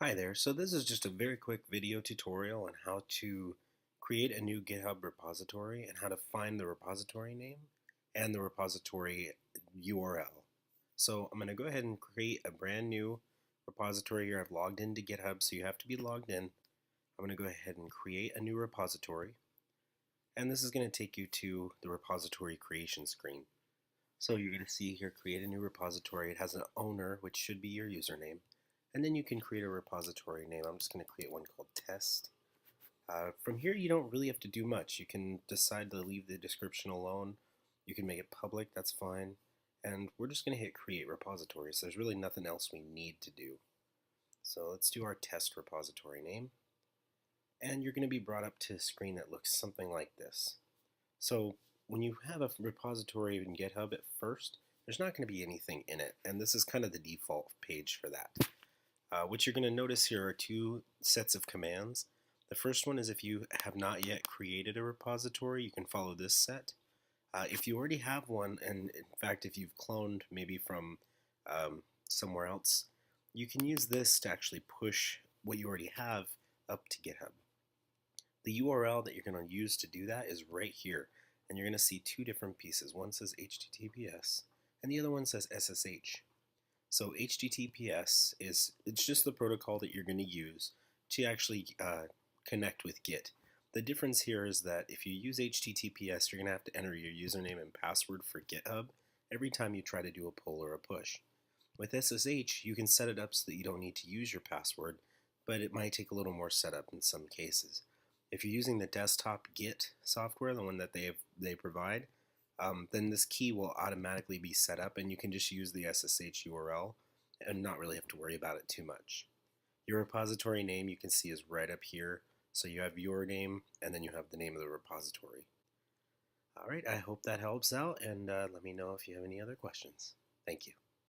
Hi there. So this is just a very quick video tutorial on how to create a new GitHub repository and how to find the repository name and the repository URL. So I'm going to go ahead and create a brand new repository here. I've logged into GitHub, so you have to be logged in. I'm going to go ahead and create a new repository, and this is going to take you to the repository creation screen. So you're going to see here, create a new repository. It has an owner, which should be your username. And then you can create a repository name. I'm just going to create one called test. From here, you don't really have to do much. You can decide to leave the description alone. You can make it public, that's fine. And we're just going to hit create repository. So there's really nothing else we need to do. So let's do our test repository name. And you're going to be brought up to a screen that looks something like this. So when you have a repository in GitHub at first, there's not going to be anything in it. And this is kind of the default page for that. What you're going to notice here are two sets of commands. The first one is if you have not yet created a repository, you can follow this set. If you already have one, and in fact if you've cloned maybe from somewhere else, you can use this to actually push what you already have up to GitHub. The URL that you're going to use to do that is right here, and you're going to see two different pieces. One says HTTPS and the other one says SSH. So HTTPS it's just the protocol that you're going to use to actually connect with Git. The difference here is that if you use HTTPS, you're going to have to enter your username and password for GitHub every time you try to do a pull or a push. With SSH, you can set it up so that you don't need to use your password, but it might take a little more setup in some cases. If you're using the desktop Git software, the one that they provide, then this key will automatically be set up and you can just use the SSH URL and not really have to worry about it too much. Your repository name you can see is right up here. So you have your name and then you have the name of the repository. Alright, I hope that helps out, and let me know if you have any other questions. Thank you.